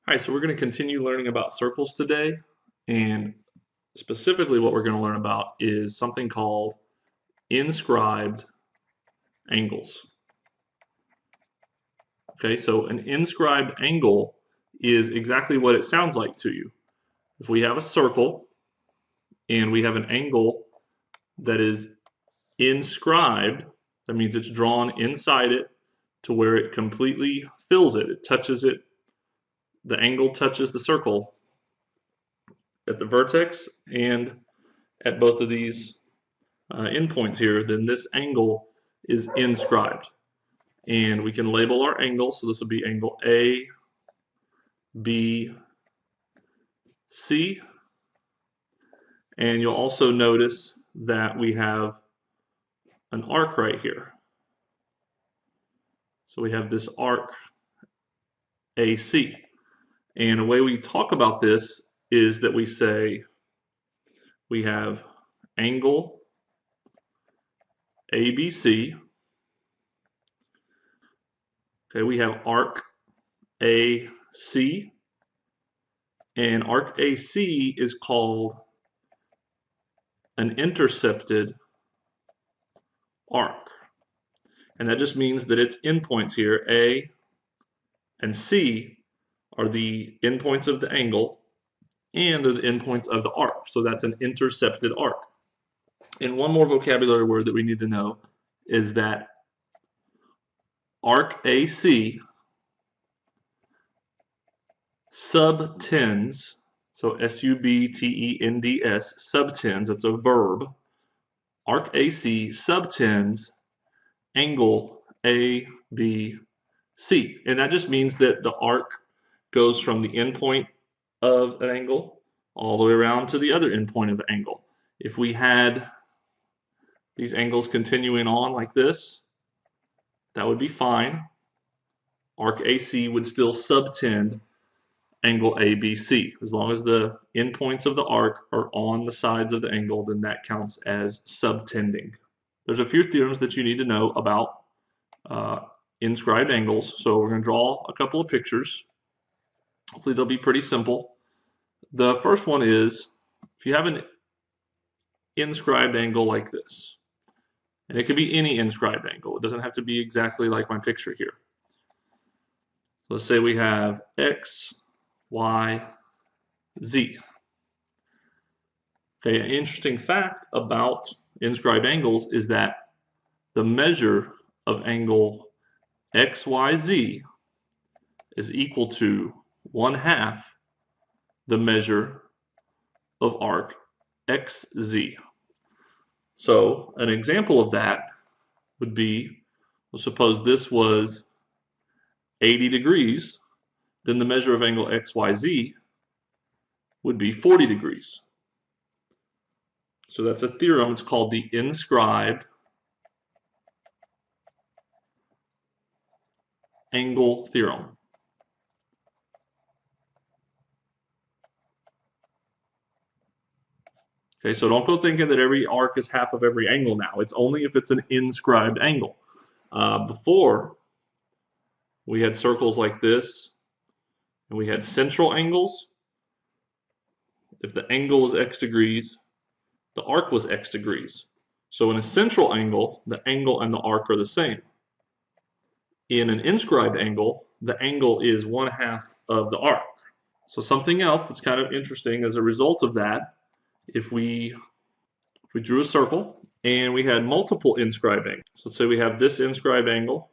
All right, so we're going to continue learning about circles today, and specifically what we're going to learn about is something called inscribed angles. Okay, so an inscribed angle is exactly what it sounds like to you. If we have a circle and we have an angle that is inscribed, that means it's drawn inside it to where it completely fills it. It touches it, the angle touches the circle at the vertex and at both of these endpoints here, then this angle is inscribed. And we can label our angles. So this will be angle A, B, C. And you'll also notice that we have an arc right here. So we have this arc AC. And a way we talk about this is that we say we have angle ABC. Okay, we have arc AC, and arc AC is called an intercepted arc. And that just means that its endpoints here, A and C, are the endpoints of the angle, and they're the endpoints of the arc. So that's an intercepted arc. And one more vocabulary word that we need to know is that arc AC subtends, so S-U-B-T-E-N-D-S, subtends, that's a verb. Arc AC subtends angle ABC. And that just means that the arc goes from the endpoint of an angle all the way around to the other endpoint of the angle. If we had these angles continuing on like this, that would be fine. Arc AC would still subtend angle ABC. As long as the endpoints of the arc are on the sides of the angle, then that counts as subtending. There's a few theorems that you need to know about inscribed angles. So we're going to draw a couple of pictures. Hopefully they'll be pretty simple. The first one is, if you have an inscribed angle like this, and it could be any inscribed angle. It doesn't have to be exactly like my picture here. So let's say we have X, Y, Z. Okay, an interesting fact about inscribed angles is that the measure of angle XYZ is equal to 1/2 the measure of arc XZ. So an example of that would be, well, suppose this was 80 degrees, then the measure of angle XYZ would be 40 degrees. So that's a theorem. It's called the inscribed angle theorem. Okay, so don't go thinking that every arc is half of every angle now. It's only if it's an inscribed angle. Before, we had circles like this, and we had central angles. If the angle was x degrees, the arc was x degrees. So in a central angle, the angle and the arc are the same. In an inscribed angle, the angle is 1/2 of the arc. So something else that's kind of interesting as a result of that, if we drew a circle and we had multiple inscribed angles. So let's say we have this inscribed angle,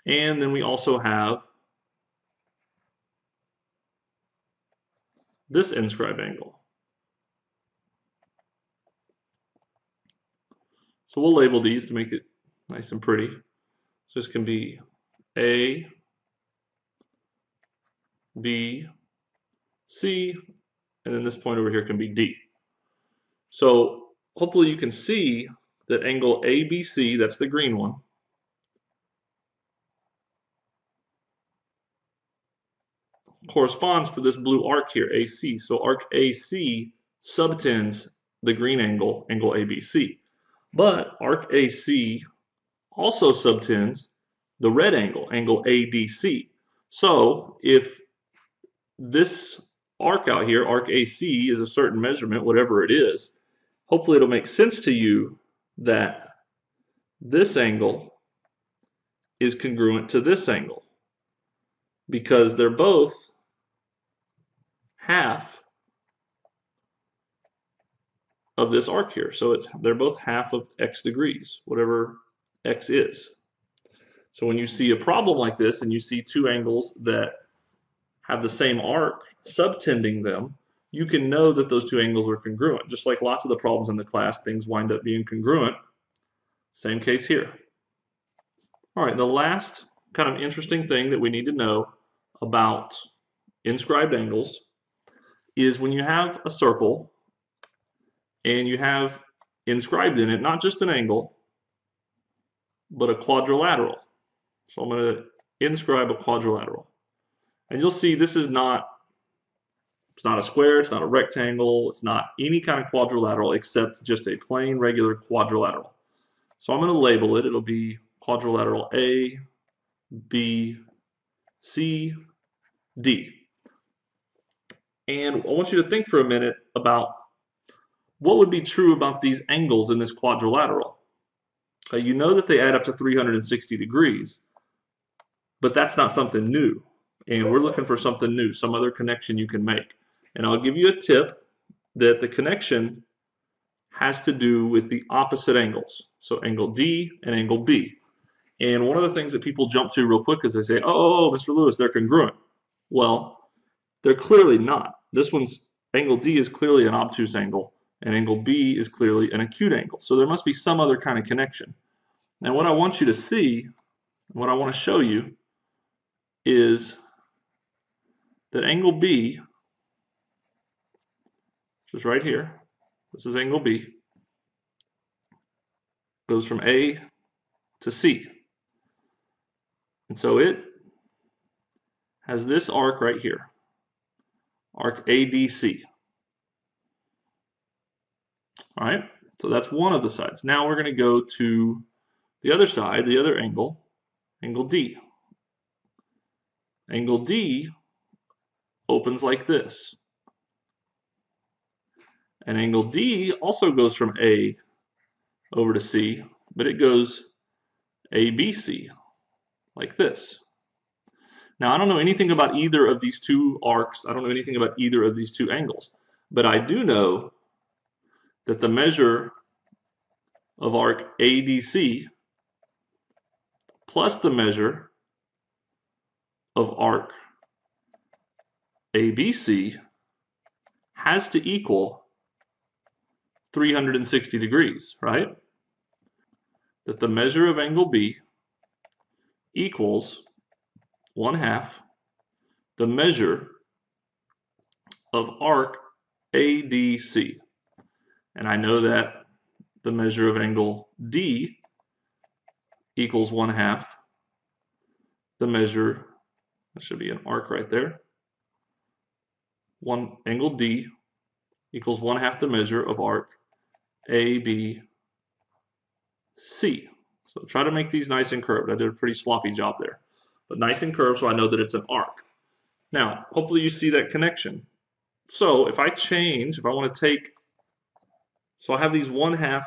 and then we also have this inscribed angle. So we'll label these to make it nice and pretty. So this can be A, B, C, and then this point over here can be D. So hopefully you can see that angle ABC, that's the green one, corresponds to this blue arc here, AC. So arc AC subtends the green angle, angle ABC. But arc AC also subtends the red angle, angle ADC. So if this arc out here, arc AC, is a certain measurement, whatever it is, hopefully it'll make sense to you that this angle is congruent to this angle because they're both half of this arc here. So they're both half of x degrees, whatever x is. So when you see a problem like this and you see two angles that have the same arc subtending them, you can know that those two angles are congruent. Just like lots of the problems in the class, things wind up being congruent. Same case here. All right, the last kind of interesting thing that we need to know about inscribed angles is when you have a circle and you have inscribed in it not just an angle, but a quadrilateral. So I'm going to inscribe a quadrilateral. And you'll see this is not, it's not a square, it's not a rectangle, it's not any kind of quadrilateral except just a plain regular quadrilateral. So I'm going to label it. It'll be quadrilateral A, B, C, D. And I want you to think for a minute about what would be true about these angles in this quadrilateral. You know that they add up to 360 degrees, but that's not something new. And we're looking for something new, some other connection you can make. And I'll give you a tip that the connection has to do with the opposite angles. So angle D and angle B. And one of the things that people jump to real quick is they say, oh, Mr. Lewis, they're congruent. Well, they're clearly not. This one's, angle D is clearly an obtuse angle, and angle B is clearly an acute angle. So there must be some other kind of connection. Now what I want you to see, what I want to show you, is that angle B, which is right here, this is angle B, goes from A to C. And so it has this arc right here, arc ADC. All right, so that's one of the sides. Now we're going to go to the other side, the other angle, angle D. Angle D opens like this. And angle D also goes from A over to C, but it goes ABC, like this. Now, I don't know anything about either of these two arcs. I don't know anything about either of these two angles. But I do know that the measure of arc ADC plus the measure of arc ABC has to equal 360 degrees, right? That the measure of angle B equals 1/2 the measure of arc ADC. And I know that the measure of angle D equals 1/2 the measure, that should be an arc right there, angle D equals 1/2 the measure of arc ABC. So try to make these nice and curved. I did a pretty sloppy job there. But nice and curved so I know that it's an arc. Now, hopefully you see that connection. So if I change, if I want to take, so I have these 1/2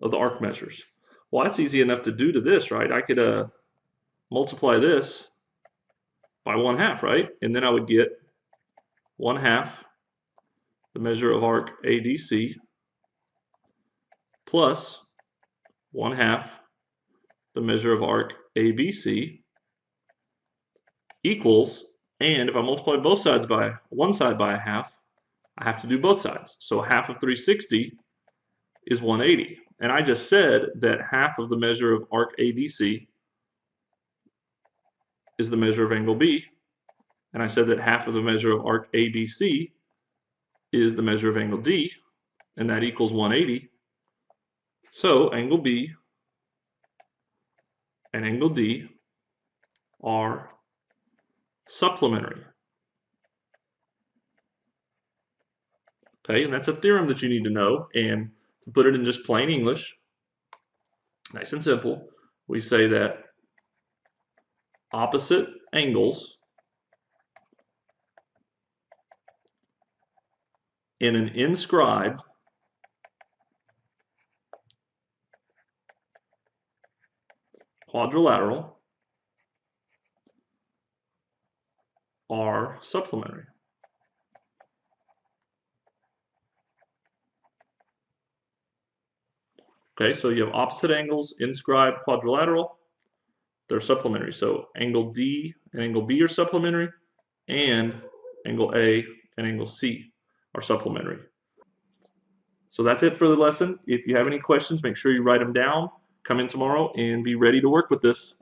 of the arc measures. Well, that's easy enough to do to this, right? I could multiply this by 1/2, right? And then I would get 1/2 the measure of arc ADC plus 1/2 the measure of arc ABC equals, and if I multiply both sides by one side by 1/2, I have to do both sides. So 1/2 of 360 is 180. And I just said that 1/2 of the measure of arc ADC is the measure of angle B. And I said that 1/2 of the measure of arc ABC is the measure of angle D, and that equals 180. So angle B and angle D are supplementary. Okay, and that's a theorem that you need to know. And to put it in just plain English, nice and simple, we say that opposite angles in an inscribed quadrilateral are supplementary. Okay, so you have opposite angles, inscribed quadrilateral, they're supplementary. So angle D and angle B are supplementary, and angle A and angle C are supplementary. So that's it for the lesson. If you have any questions, make sure you write them down. Come in tomorrow and be ready to work with this.